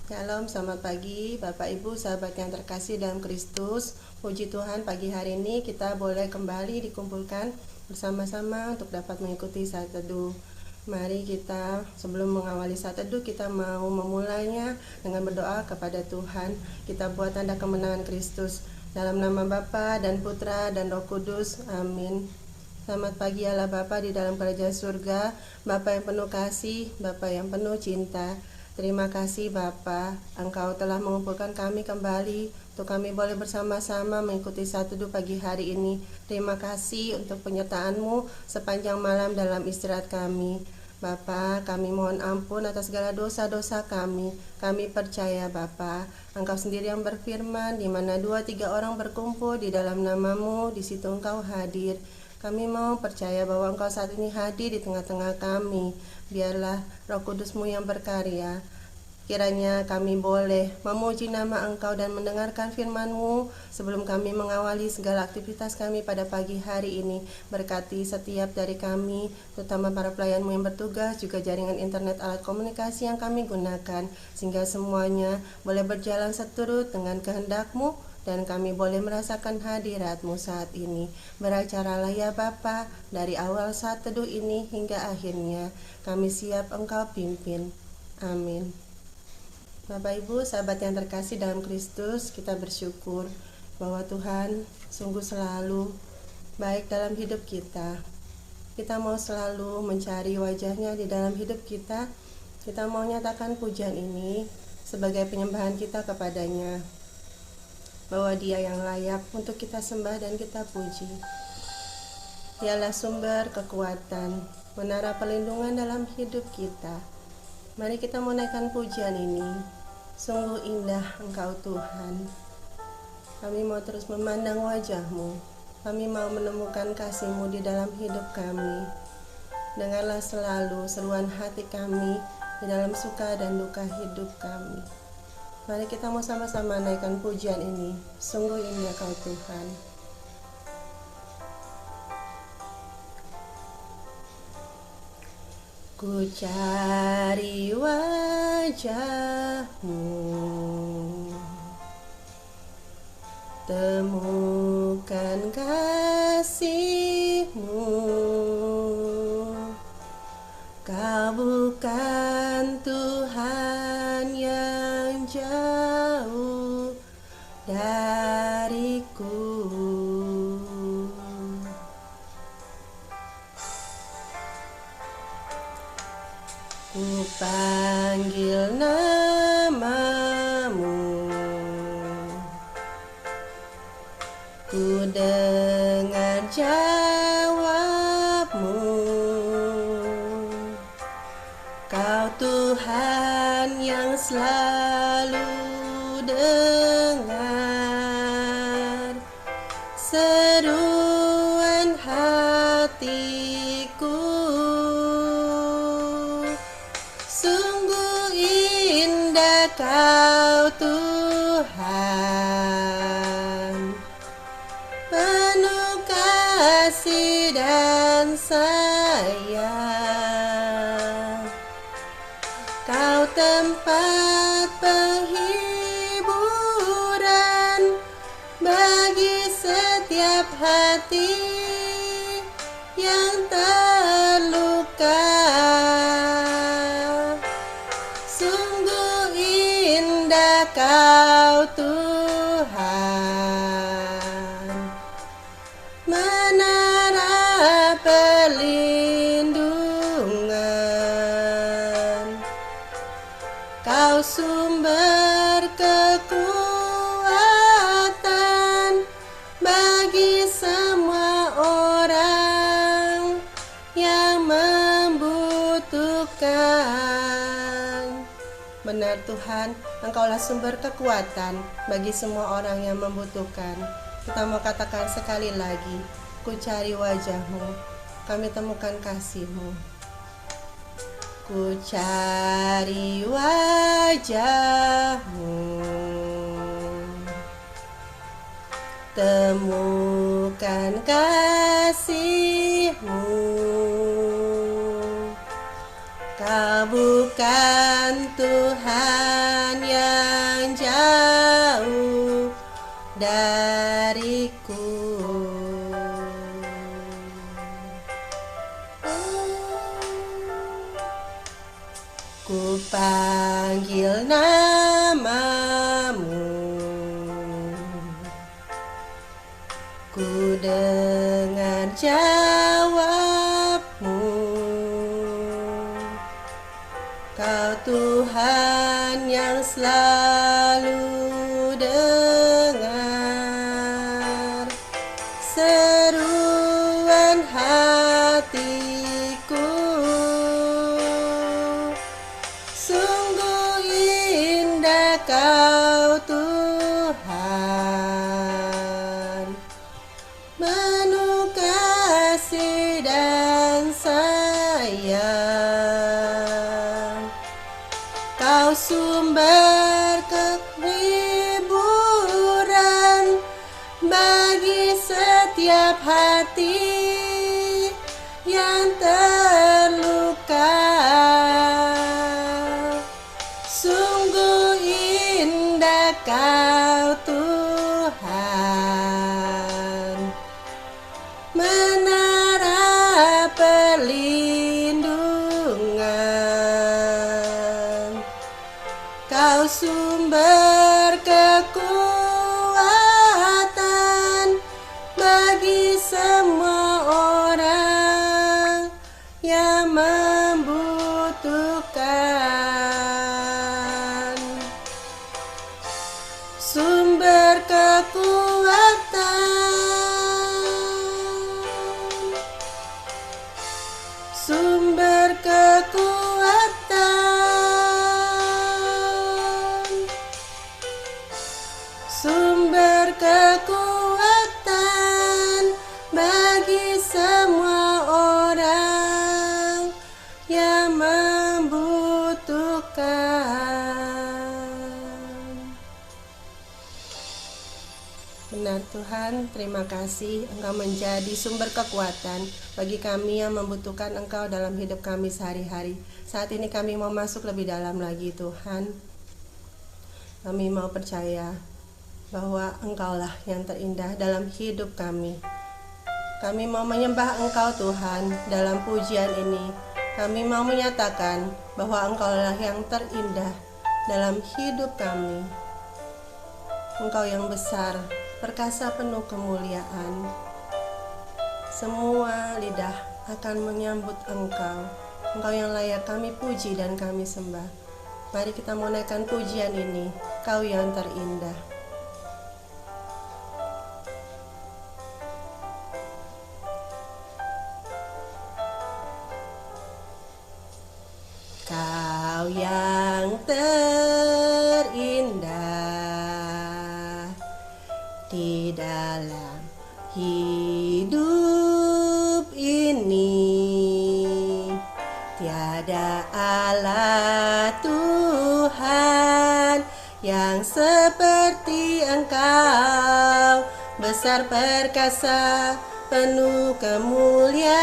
Shalom, selamat pagi Bapak Ibu sahabat yang terkasih dalam Kristus. Puji Tuhan, pagi hari ini kita boleh kembali dikumpulkan bersama-sama untuk dapat mengikuti saat teduh. Mari kita sebelum mengawali saat teduh, kita mau memulainya dengan berdoa kepada Tuhan. Kita buat tanda kemenangan Kristus. Dalam nama Bapa dan Putra dan Roh Kudus, amin. Selamat pagi Allah Bapa di dalam kerajaan surga, Bapa yang penuh kasih, Bapa yang penuh cinta. Terima kasih Bapa, Engkau telah mengumpulkan kami kembali untuk kami boleh bersama-sama mengikuti saat teduh pagi hari ini. Terima kasih untuk penyertaan-Mu sepanjang malam dalam istirahat kami. Bapa, kami mohon ampun atas segala dosa-dosa kami. Kami percaya Bapa, Engkau sendiri yang berfirman, di mana 2-3 orang berkumpul di dalam nama-Mu, di situ Engkau hadir. Kami mau percaya bahwa Engkau saat ini hadir di tengah-tengah kami. Biarlah Roh Kudus-Mu yang berkarya. Kiranya kami boleh memuji nama Engkau dan mendengarkan firman-Mu sebelum kami mengawali segala aktivitas kami pada pagi hari ini. Berkati setiap dari kami, terutama para pelayan-Mu yang bertugas, juga jaringan internet alat komunikasi yang kami gunakan, sehingga semuanya boleh berjalan seturut dengan kehendak-Mu, dan kami boleh merasakan hadirat-Mu saat ini. Beracaralah ya Bapa, dari awal saat teduh ini hingga akhirnya. Kami siap Engkau pimpin. Amin. Bapak Ibu, sahabat yang terkasih dalam Kristus, kita bersyukur bahwa Tuhan sungguh selalu baik dalam hidup kita. Kita mau selalu mencari wajah-Nya di dalam hidup kita. Kita mau nyatakan pujian ini sebagai penyembahan kita kepada-Nya, bahwa Dia yang layak untuk kita sembah dan kita puji. Dialah sumber kekuatan, menara perlindungan dalam hidup kita. Mari kita menaikkan pujian ini. Sungguh indah Engkau Tuhan. Kami mau terus memandang wajah-Mu. Kami mau menemukan kasih-Mu di dalam hidup kami. Dengarlah selalu seruan hati kami di dalam suka dan duka hidup kami. Mari kita mau sama-sama naikkan pujian ini. Sungguh indah Kau Tuhan. Ku cari wajah-Mu, temukan kasih-Mu. Kau bukan Tuhan yang jauh dariku. Ku panggil nama-Mu, ku dengar jawab-Mu. Kau Tuhan yang selalu dengar seruan hatiku. Sungguh indah Kau Tuhan, penuh kasih dan sayang. Kau tempat penghiburan bagi setiap hati yang terluka. Sungguh indah Kau Tuhan, menara perlindungan. Kau sumber kekuatan bagi semua orang yang membutuhkan. Benar Tuhan, Engkaulah sumber kekuatan bagi semua orang yang membutuhkan. Kita mau katakan sekali lagi, ku cari wajah-Mu, kami temukan kasih-Mu. Ku cari wajah-Mu, temukan kasih-Mu. Kau bukan Tuhan yang jauh dariku. Ku panggil namamu, ku dengar jawabmu. Kau Tuhan yang selalu dengar seruan hatiku. Sungguh indah Kau Tuhan, penuh kasih dan sayang. Kau sumber kehiburan bagi setiap hati yang terluka. Sungguh indah Kau Tuhan, menara perlindungan. Kau sumber kekuatan bagi semua orang yang membutuhkan. Sumber kekuatan, sumber kekuatan, sumber kekuatan bagi semua orang yang membutuhkan. Benar Tuhan, terima kasih Engkau menjadi sumber kekuatan bagi kami yang membutuhkan Engkau dalam hidup kami sehari-hari. Saat ini kami mau masuk lebih dalam lagi Tuhan. Kami mau percaya bahwa Engkaulah yang terindah dalam hidup kami. Kami mau menyembah Engkau Tuhan dalam pujian ini. Kami mau menyatakan bahwa Engkaulah yang terindah dalam hidup kami. Engkau yang besar, perkasa penuh kemuliaan. Semua lidah akan menyambut Engkau. Engkau yang layak kami puji dan kami sembah. Mari kita menaikkan pujian ini, Kau yang terindah. Kau yang terindah di dalam hidup ini, tiada Allah Tuhan yang seperti Engkau, besar perkasa penuh kemuliaan.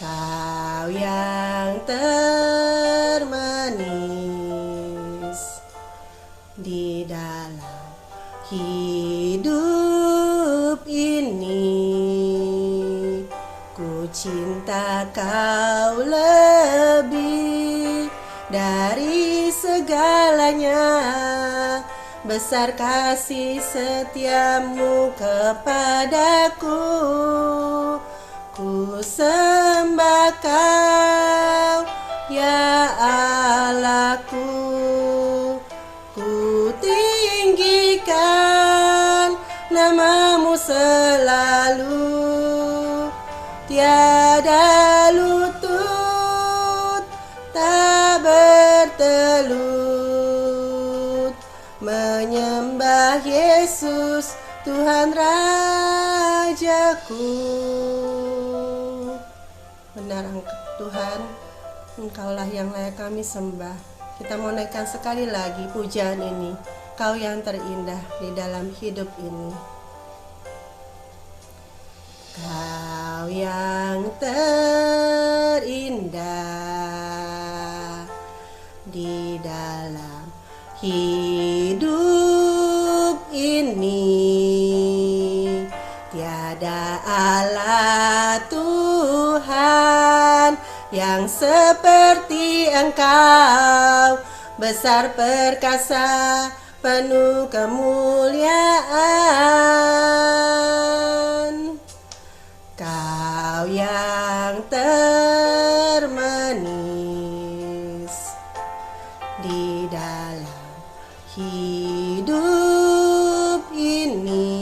Kau yang termanis di dalam hidup ini, ku cinta Kau lebih dari segalanya. Besar kasih setiamu kepadaku, ku sembah Kau ya Allahku. Ku tinggikan namamu selalu, tiada lutut tak bertelut menyembah Yesus Tuhan Rajaku. Benar Tuhan, Engkaulah yang layak kami sembah. Kita mau naikkan sekali lagi pujian ini, Kau yang terindah di dalam hidup ini. Kau Kau yang terindah di dalam hidup ini. Tiada Allah Tuhan yang seperti Engkau, besar perkasa, penuh kemuliaan. Kau yang termanis di dalam hidup ini.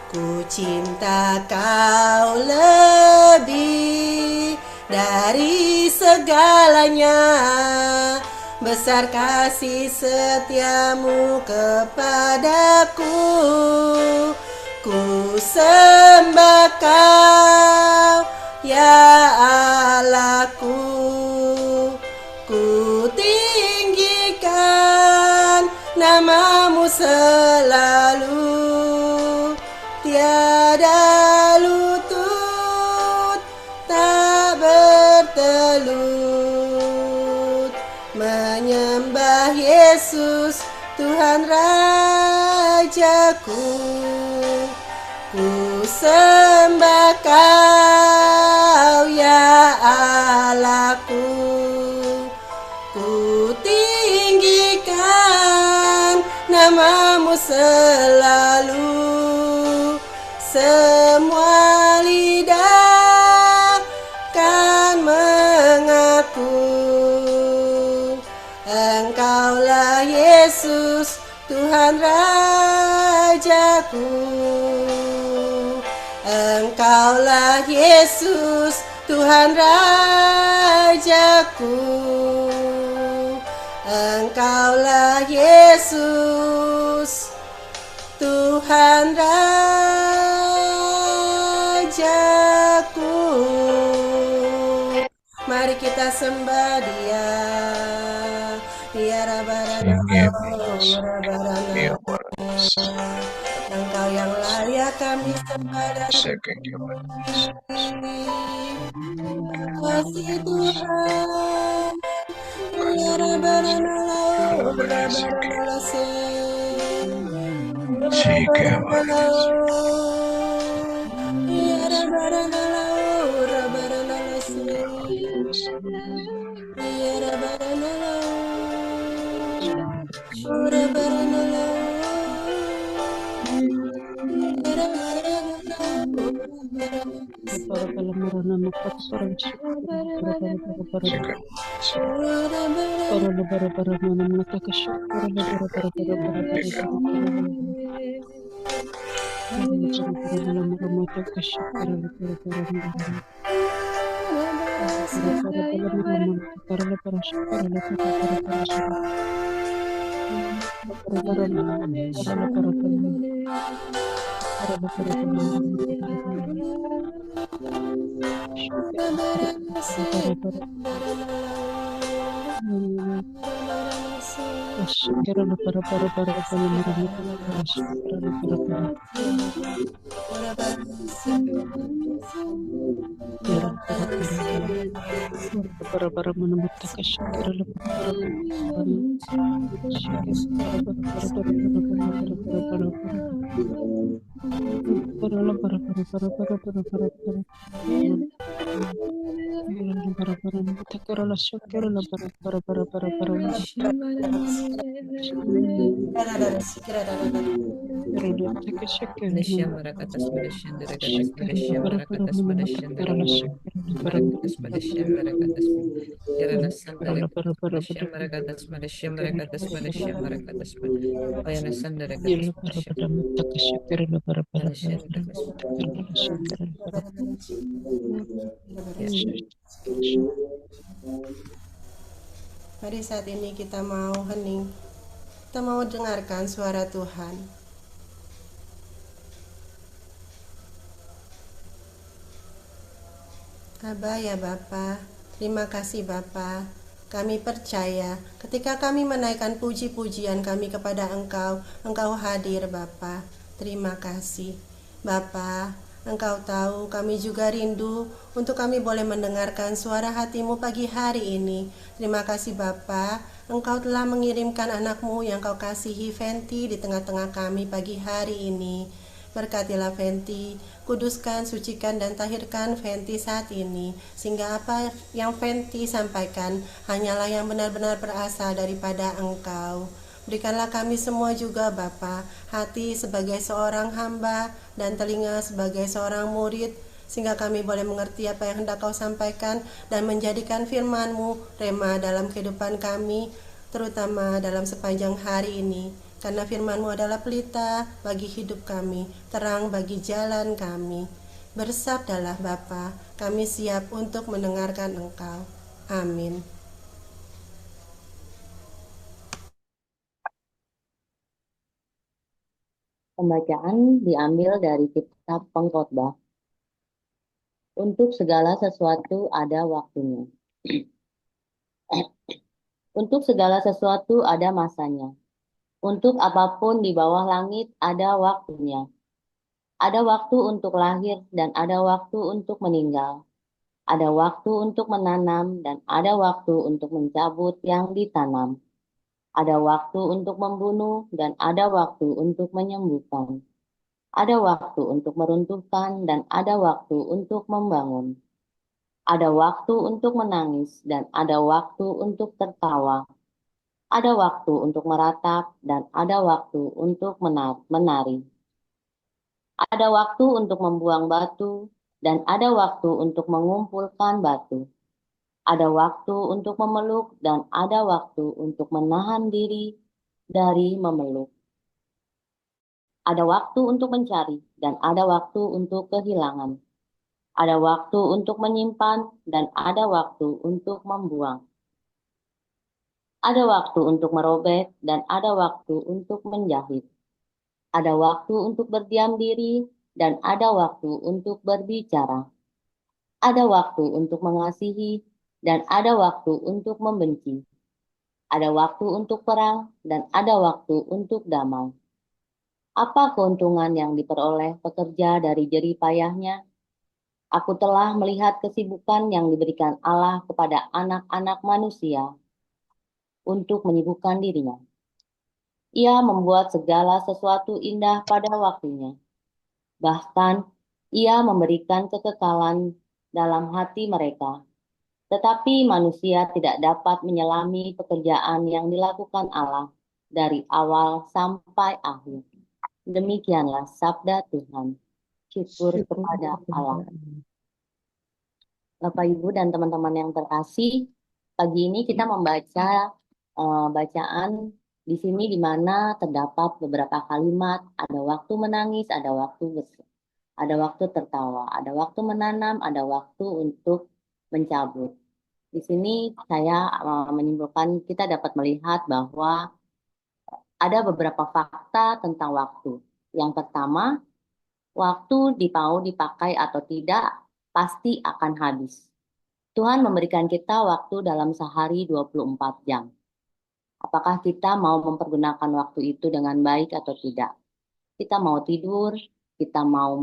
Ku cinta Kau lebih dari segalanya, besar kasih setiamu kepadaku. Ku sembah Kau, ya Allahku. Ku tinggikan namamu selalu. Tiada lutut tak bertelut menyembah Yesus Tuhan Rajaku. Ku sembah Kau, ya Allahku. Ku tinggikan namamu selalu. Semua lidah kan mengaku Engkaulah Yesus Tuhan Rajaku. Engkaulah Yesus Tuhan Rajaku. Engkaulah Yesus Tuhan Rajaku. Mari kita sembah Dia. Dia Rabarana, Engkau yang layak kami sembah dan kasih Tuhan. Ya Rabarana, Mari saat ini kita mau hening. Kita mau dengarkan suara Tuhan. Aba ya Bapa, terima kasih Bapa. Kami percaya ketika kami menaikkan puji-pujian kami kepada Engkau, Engkau hadir Bapa. Terima kasih Bapa. Engkau tahu kami juga rindu untuk kami boleh mendengarkan suara hatimu pagi hari ini. Terima kasih Bapa, Engkau telah mengirimkan anakmu yang kau kasihi Fenty di tengah-tengah kami pagi hari ini. Berkatilah Fenty, kuduskan, sucikan, dan tahirkan Fenty saat ini, sehingga apa yang Fenty sampaikan hanyalah yang benar-benar berasal daripada Engkau. Berikanlah kami semua juga Bapa, hati sebagai seorang hamba dan telinga sebagai seorang murid, sehingga kami boleh mengerti apa yang hendak kau sampaikan dan menjadikan firman-Mu rema dalam kehidupan kami, terutama dalam sepanjang hari ini. Karena firman-Mu adalah pelita bagi hidup kami, terang bagi jalan kami. Bersabdalah Bapa, kami siap untuk mendengarkan Engkau. Amin. Pembacaan diambil dari kitab Pengkhotbah. Untuk segala sesuatu ada waktunya. Untuk segala sesuatu ada masanya. Untuk apapun di bawah langit ada waktunya. Ada waktu untuk lahir dan ada waktu untuk meninggal. Ada waktu untuk menanam dan ada waktu untuk mencabut yang ditanam. Ada waktu untuk membunuh dan ada waktu untuk menyembuhkan. Ada waktu untuk meruntuhkan dan ada waktu untuk membangun. Ada waktu untuk menangis dan ada waktu untuk tertawa. Ada waktu untuk meratap dan ada waktu untuk menari. Ada waktu untuk membuang batu dan ada waktu untuk mengumpulkan batu. Ada waktu untuk memeluk dan ada waktu untuk menahan diri dari memeluk. Ada waktu untuk mencari dan ada waktu untuk kehilangan. Ada waktu untuk menyimpan dan ada waktu untuk membuang. Ada waktu untuk merobek dan ada waktu untuk menjahit. Ada waktu untuk berdiam diri dan ada waktu untuk berbicara. Ada waktu untuk mengasihi dan ada waktu untuk membenci. Ada waktu untuk perang dan ada waktu untuk damai. Apa keuntungan yang diperoleh pekerja dari jerih payahnya? Aku telah melihat kesibukan yang diberikan Allah kepada anak-anak manusia untuk menyibukkan dirinya. Ia membuat segala sesuatu indah pada waktunya. Bahkan, ia memberikan kekekalan dalam hati mereka. Tetapi manusia tidak dapat menyelami pekerjaan yang dilakukan Allah dari awal sampai akhir. Demikianlah sabda Tuhan. Syukur Syukur kepada kepada Allah. Allah. Bapak, Ibu, dan teman-teman yang terkasih, pagi ini kita membaca bacaan di sini di mana terdapat beberapa kalimat, ada waktu menangis, ada waktu tertawa, ada waktu menanam, ada waktu untuk mencabut. Di sini saya menyimpulkan kita dapat melihat bahwa ada beberapa fakta tentang waktu. Yang pertama, waktu mau dipakai atau tidak pasti akan habis. Tuhan memberikan kita waktu dalam sehari 24 jam. Apakah kita mau mempergunakan waktu itu dengan baik atau tidak? Kita mau tidur, kita mau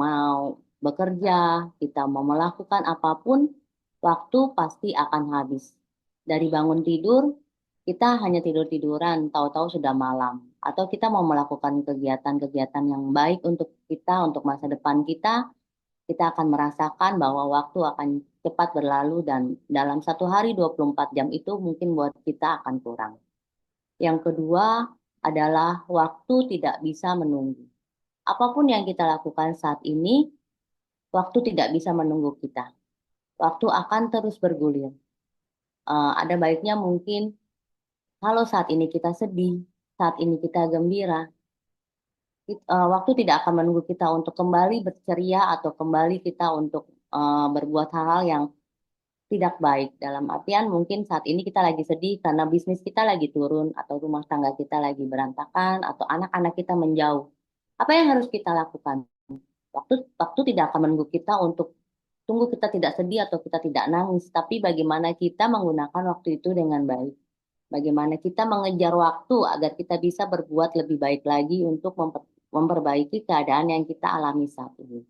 bekerja, kita mau melakukan apapun, waktu pasti akan habis. Dari bangun tidur, kita hanya tidur-tiduran, tahu-tahu sudah malam. Atau kita mau melakukan kegiatan-kegiatan yang baik untuk kita, untuk masa depan kita akan merasakan bahwa waktu akan cepat berlalu dan dalam satu hari 24 jam itu mungkin buat kita akan kurang. Yang kedua adalah waktu tidak bisa menunggu. Apapun yang kita lakukan saat ini, waktu tidak bisa menunggu kita. Waktu akan terus bergulir. Ada baiknya mungkin kalau saat ini kita sedih, saat ini kita gembira, waktu tidak akan menunggu kita untuk kembali berceria atau kembali kita untuk berbuat hal-hal yang tidak baik. Dalam artian mungkin saat ini kita lagi sedih karena bisnis kita lagi turun atau rumah tangga kita lagi berantakan atau anak-anak kita menjauh. Apa yang harus kita lakukan? Waktu waktu tidak akan menunggu kita untuk tunggu kita tidak sedih atau kita tidak nangis, tapi bagaimana kita menggunakan waktu itu dengan baik. Bagaimana kita mengejar waktu agar kita bisa berbuat lebih baik lagi untuk memperbaiki keadaan yang kita alami saat ini.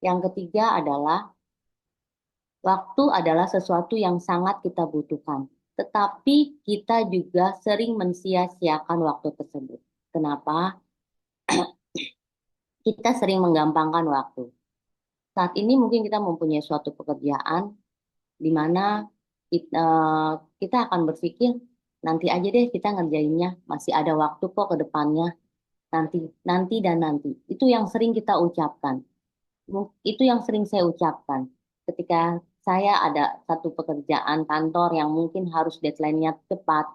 Yang ketiga adalah waktu adalah sesuatu yang sangat kita butuhkan. Tetapi kita juga sering mensia-siakan waktu tersebut. Kenapa? Kita sering menggampangkan waktu. Saat ini mungkin kita mempunyai suatu pekerjaan di mana kita, kita akan berpikir nanti aja deh kita ngerjainnya, masih ada waktu kok ke depannya, nanti, nanti dan nanti. Itu yang sering kita ucapkan. Itu yang sering saya ucapkan ketika saya ada satu pekerjaan kantor yang mungkin harus deadline-nya cepat.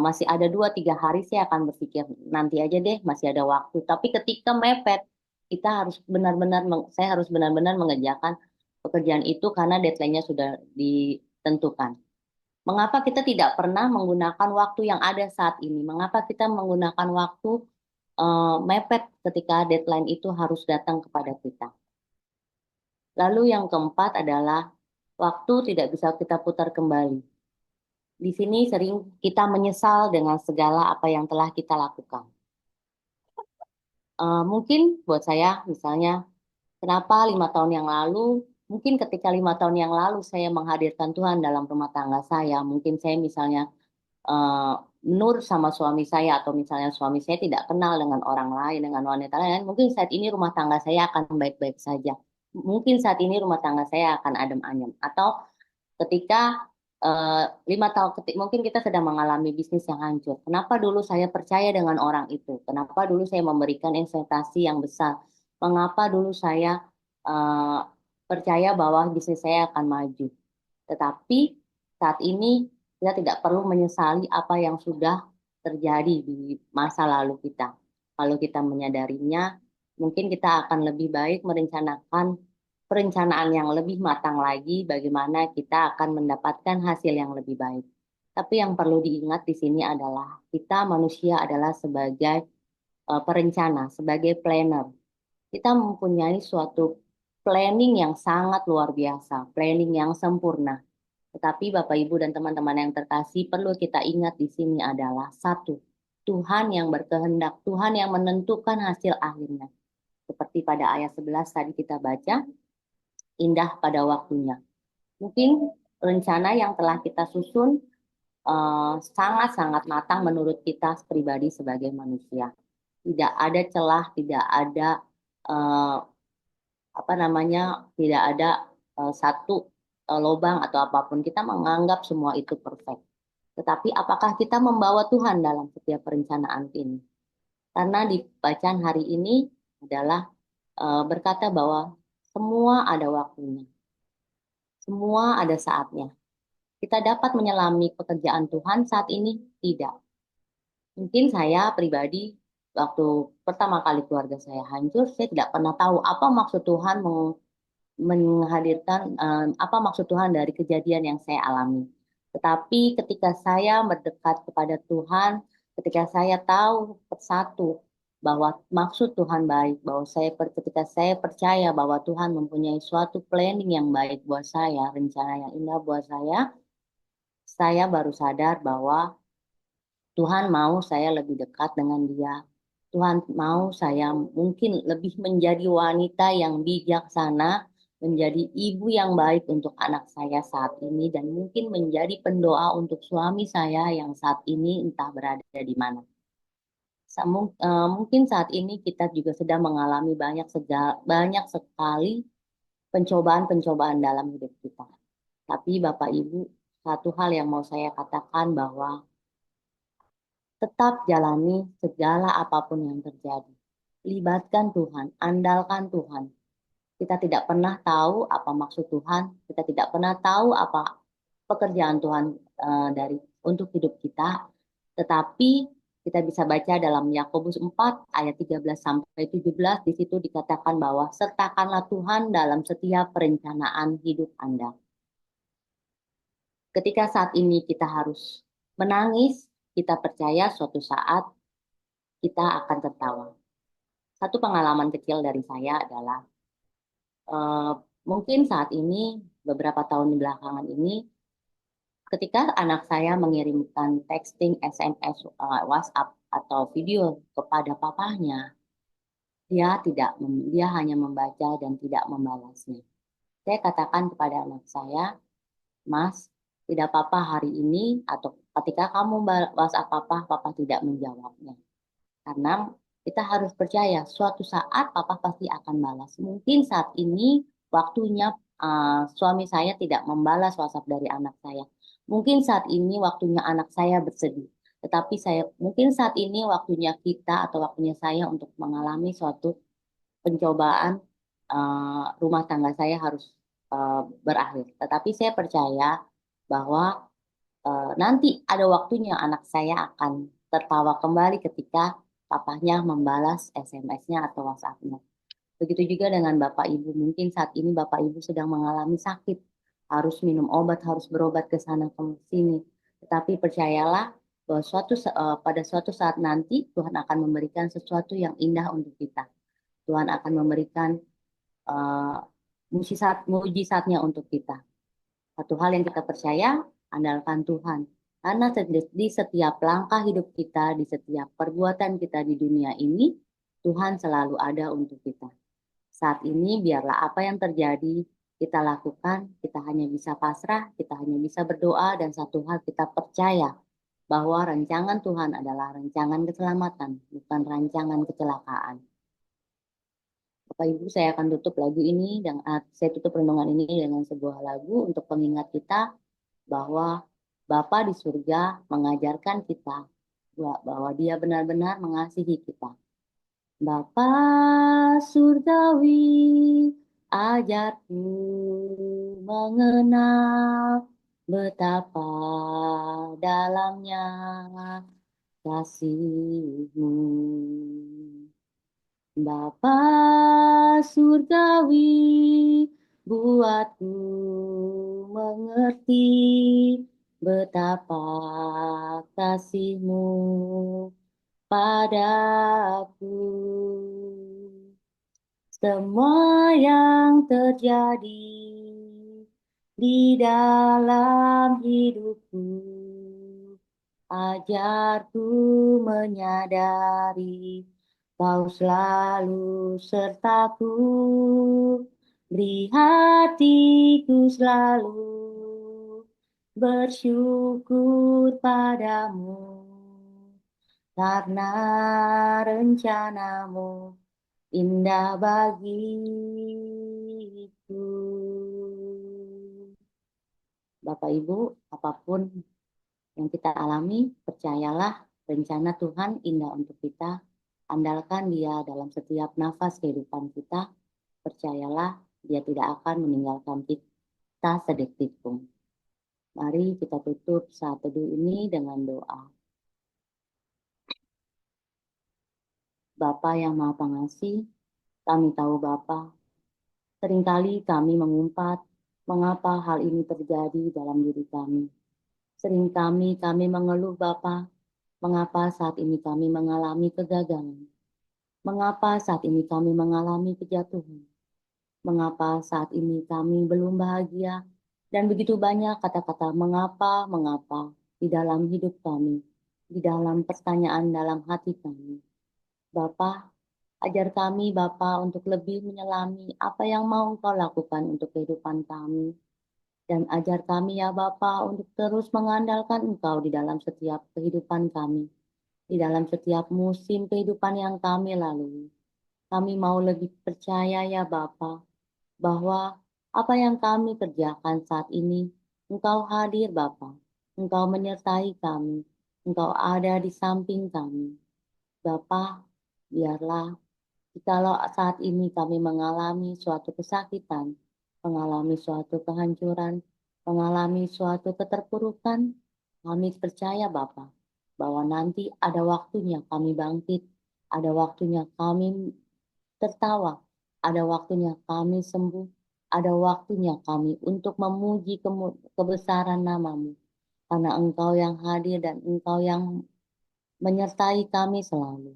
Masih ada 2-3 hari saya akan berpikir nanti aja deh masih ada waktu. Tapi ketika mepet, kita harus benar-benar, saya harus benar-benar mengerjakan pekerjaan itu karena deadline-nya sudah ditentukan. Mengapa kita tidak pernah menggunakan waktu yang ada saat ini? Mengapa kita menggunakan waktu mepet ketika deadline itu harus datang kepada kita? Lalu yang keempat adalah waktu tidak bisa kita putar kembali. Di sini sering kita menyesal dengan segala apa yang telah kita lakukan. Mungkin buat saya, misalnya, kenapa 5 tahun yang lalu, mungkin ketika 5 tahun yang lalu saya menghadirkan Tuhan dalam rumah tangga saya, mungkin saya misalnya eh, menurut sama suami saya, atau misalnya suami saya tidak kenal dengan orang lain, dengan wanita lain, mungkin saat ini rumah tangga saya akan baik-baik saja. Mungkin saat ini rumah tangga saya akan adem ayem. Atau ketika 5 tahun, mungkin kita sedang mengalami bisnis yang hancur. Kenapa dulu saya percaya dengan orang itu? Kenapa dulu saya memberikan investasi yang besar? Mengapa dulu saya eh, percaya bahwa bisnis saya akan maju? Tetapi saat ini kita tidak perlu menyesali apa yang sudah terjadi di masa lalu kita. Kalau kita menyadarinya, mungkin kita akan lebih baik merencanakan perencanaan yang lebih matang lagi bagaimana kita akan mendapatkan hasil yang lebih baik. Tapi yang perlu diingat di sini adalah kita manusia adalah sebagai perencana, sebagai planner. Kita mempunyai suatu planning yang sangat luar biasa, planning yang sempurna. Tetapi Bapak Ibu dan teman-teman yang terkasih, perlu kita ingat di sini adalah satu, Tuhan yang berkehendak, Tuhan yang menentukan hasil akhirnya. Seperti pada ayat 11 tadi kita baca, indah pada waktunya. Mungkin rencana yang telah kita susun sangat-sangat matang menurut kita pribadi sebagai manusia. Tidak ada celah, tidak ada eh, apa namanya, tidak ada satu lubang atau apapun. Kita menganggap semua itu perfect. Tetapi apakah kita membawa Tuhan dalam setiap perencanaan ini? Karena di bacaan hari ini adalah berkata bahwa semua ada waktunya, semua ada saatnya. Kita dapat menyelami pekerjaan Tuhan saat ini? Tidak. Mungkin saya pribadi, waktu pertama kali keluarga saya hancur, saya tidak pernah tahu apa maksud Tuhan menghadirkan, apa maksud Tuhan dari kejadian yang saya alami. Tetapi ketika saya mendekat kepada Tuhan, ketika saya tahu persatu bahwa maksud Tuhan baik, bahwa ketika saya percaya bahwa Tuhan mempunyai suatu planning yang baik buat saya, rencana yang indah buat saya baru sadar bahwa Tuhan mau saya lebih dekat dengan Dia. Tuhan mau saya mungkin lebih menjadi wanita yang bijaksana, menjadi ibu yang baik untuk anak saya saat ini, dan mungkin menjadi pendoa untuk suami saya yang saat ini entah berada di mana. Mungkin saat ini kita juga sedang mengalami banyak sekali pencobaan-pencobaan dalam hidup kita. Tapi Bapak Ibu, satu hal yang mau saya katakan bahwa tetap jalani segala apapun yang terjadi. Libatkan Tuhan, andalkan Tuhan. Kita tidak pernah tahu apa maksud Tuhan, kita tidak pernah tahu apa pekerjaan Tuhan dari untuk hidup kita, tetapi kita bisa baca dalam Yakobus 4 ayat 13 sampai 17, di situ dikatakan bahwa sertakanlah Tuhan dalam setiap perencanaan hidup Anda. Ketika saat ini kita harus menangis, kita percaya suatu saat kita akan tertawa. Satu pengalaman kecil dari saya adalah eh, mungkin saat ini beberapa tahun belakangan ini ketika anak saya mengirimkan texting, SMS, WhatsApp atau video kepada papahnya, dia hanya membaca dan tidak membalasnya. Saya katakan kepada anak saya, Mas, tidak apa-apa hari ini atau ketika kamu WhatsApp papa, papa tidak menjawabnya. Karena kita harus percaya suatu saat papa pasti akan balas. Mungkin saat ini waktunya suami saya tidak membalas WhatsApp dari anak saya. Mungkin saat ini waktunya anak saya bersedih. Tetapi mungkin saat ini waktunya kita atau waktunya saya untuk mengalami suatu pencobaan, rumah tangga saya harus berakhir. Tetapi saya percaya bahwa nanti ada waktunya anak saya akan tertawa kembali ketika papahnya membalas SMS-nya atau WhatsApp-nya. Begitu juga dengan Bapak Ibu. Mungkin saat ini Bapak Ibu sedang mengalami sakit, harus minum obat, harus berobat ke sana ke sini. Tetapi percayalah bahwa pada suatu saat nanti Tuhan akan memberikan sesuatu yang indah untuk kita. Tuhan akan memberikan uh, mujizatnya untuk kita. Satu hal yang kita percaya, andalkan Tuhan. Karena di setiap langkah hidup kita, di setiap perbuatan kita di dunia ini, Tuhan selalu ada untuk kita. Saat ini biarlah apa yang terjadi kita lakukan, kita hanya bisa pasrah, kita hanya bisa berdoa, dan satu hal kita percaya bahwa rancangan Tuhan adalah rancangan keselamatan, bukan rancangan kecelakaan. Bapak Ibu, saya akan tutup lagu ini dan saya tutup renungan ini dengan sebuah lagu untuk pengingat kita bahwa Bapa di surga mengajarkan kita bahwa Dia benar-benar mengasihi kita. Bapa surgawi, ajarku mengenal betapa dalamnya kasih-Mu. Bapa surgawi, buatku mengerti betapa kasih-Mu padaku. Semua yang terjadi di dalam hidupku, ajarku menyadari Kau selalu sertaku, beri hatiku selalu bersyukur padamu, karena rencanamu indah bagiku. Bapak Ibu, apapun yang kita alami, percayalah rencana Tuhan indah untuk kita. Andalkan Dia dalam setiap nafas kehidupan kita. Percayalah Dia tidak akan meninggalkan kita sedetik pun. Mari kita tutup saat teduh ini dengan doa. Bapa yang Maha Pengasih, kami tahu Bapa, seringkali kami mengumpat mengapa hal ini terjadi dalam diri kami. Kami mengeluh Bapa, mengapa saat ini kami mengalami kegagalan. Mengapa saat ini kami mengalami kejatuhan? Mengapa saat ini kami belum bahagia? Dan begitu banyak kata-kata mengapa di dalam hidup kami, di dalam pertanyaan dalam hati kami. Bapa, ajar kami Bapa untuk lebih menyelami apa yang mau Engkau lakukan untuk kehidupan kami. Dan ajar kami ya Bapa untuk terus mengandalkan Engkau di dalam setiap kehidupan kami, di dalam setiap musim kehidupan yang kami lalui. Kami mau lebih percaya ya Bapa, bahwa apa yang kami kerjakan saat ini, Engkau hadir Bapa, Engkau menyertai kami, Engkau ada di samping kami. Bapa, biarlah jikalau saat ini kami mengalami suatu kesakitan, mengalami suatu kehancuran, mengalami suatu keterpurukan, kami percaya Bapa, bahwa nanti ada waktunya kami bangkit, ada waktunya kami tertawa, ada waktunya kami sembuh, ada waktunya kami untuk memuji kebesaran nama-Mu, karena Engkau yang hadir dan Engkau yang menyertai kami selalu.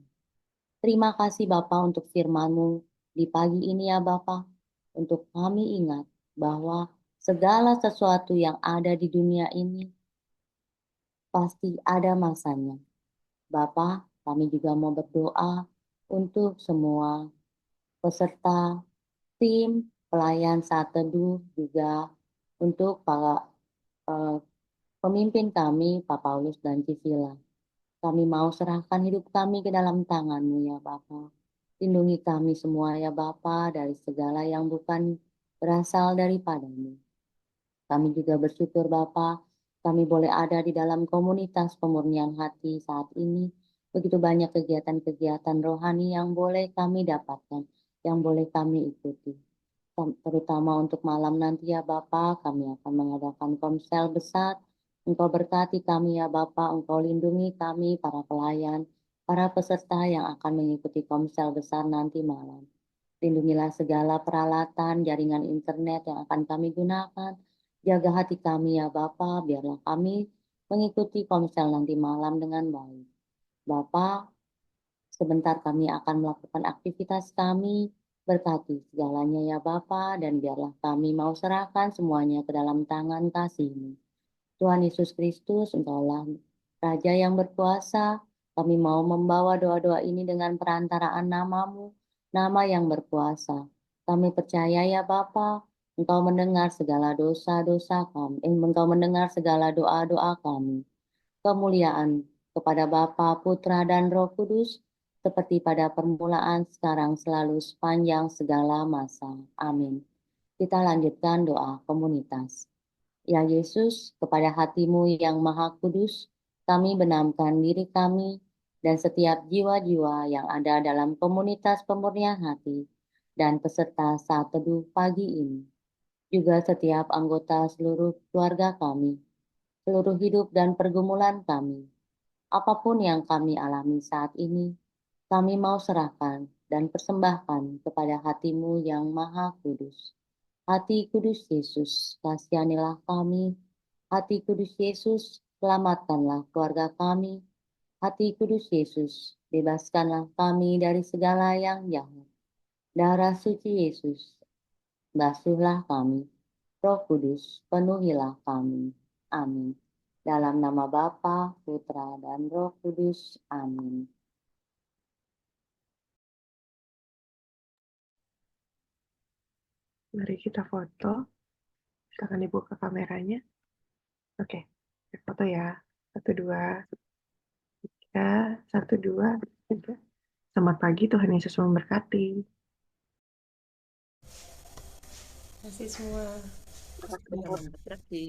Terima kasih Bapa untuk firman-Mu di pagi ini ya Bapa, untuk kami ingat bahwa segala sesuatu yang ada di dunia ini pasti ada masanya. Bapa, kami juga mau berdoa untuk semua peserta tim pelayan saat teduh, juga untuk para eh, pemimpin kami, Pak Paulus dan Cisila. Kami mau serahkan hidup kami ke dalam tangan-Mu ya Bapa. Lindungi kami semua ya Bapa dari segala yang bukan berasal daripada-Mu. Kami juga bersyukur Bapa, kami boleh ada di dalam komunitas pemurnian hati saat ini. Begitu banyak kegiatan-kegiatan rohani yang boleh kami dapatkan, yang boleh kami ikuti. Terutama untuk malam nanti ya Bapa, kami akan mengadakan komsel besar. Engkau berkati kami ya Bapa, Engkau lindungi kami, para pelayan, para peserta yang akan mengikuti komsel besar nanti malam. Lindungilah segala peralatan, jaringan internet yang akan kami gunakan. Jaga hati kami ya Bapa, biarlah kami mengikuti komsel nanti malam dengan baik. Bapa, sebentar kami akan melakukan aktivitas kami, berkati segalanya ya Bapa, dan biarlah kami mau serahkan semuanya ke dalam tangan kasih-Mu. Tuhan Yesus Kristus, Engkaulah Raja yang berkuasa. Kami mau membawa doa-doa ini dengan perantaraan nama-Mu, nama yang berkuasa. Kami percaya ya Bapa, Engkau mendengar segala dosa-dosa kami. Engkau mendengar segala doa-doa kami. Kemuliaan kepada Bapa, Putra, dan Roh Kudus, seperti pada permulaan, sekarang, selalu, sepanjang segala masa. Amin. Kita lanjutkan doa komunitas. Ya Yesus, kepada hati-Mu yang maha kudus, kami benamkan diri kami dan setiap jiwa-jiwa yang ada dalam komunitas pemurnian hati dan peserta saat teduh pagi ini. Juga setiap anggota seluruh keluarga kami, seluruh hidup dan pergumulan kami. Apapun yang kami alami saat ini, kami mau serahkan dan persembahkan kepada hati-Mu yang maha kudus. Hati kudus Yesus, kasihanilah kami. Hati kudus Yesus, selamatkanlah keluarga kami. Hati kudus Yesus, bebaskanlah kami dari segala yang jahat. Darah suci Yesus, basuhlah kami. Roh Kudus, penuhilah kami. Amin. Dalam nama Bapa, Putra, dan Roh Kudus. Amin. Mari kita foto. Silakan dibuka kameranya. Oke, foto ya. 1, 2, 3, 1, 2, 3. Selamat pagi, Tuhan Yesus memberkati. Terima kasih semua. Tuhan memberkati.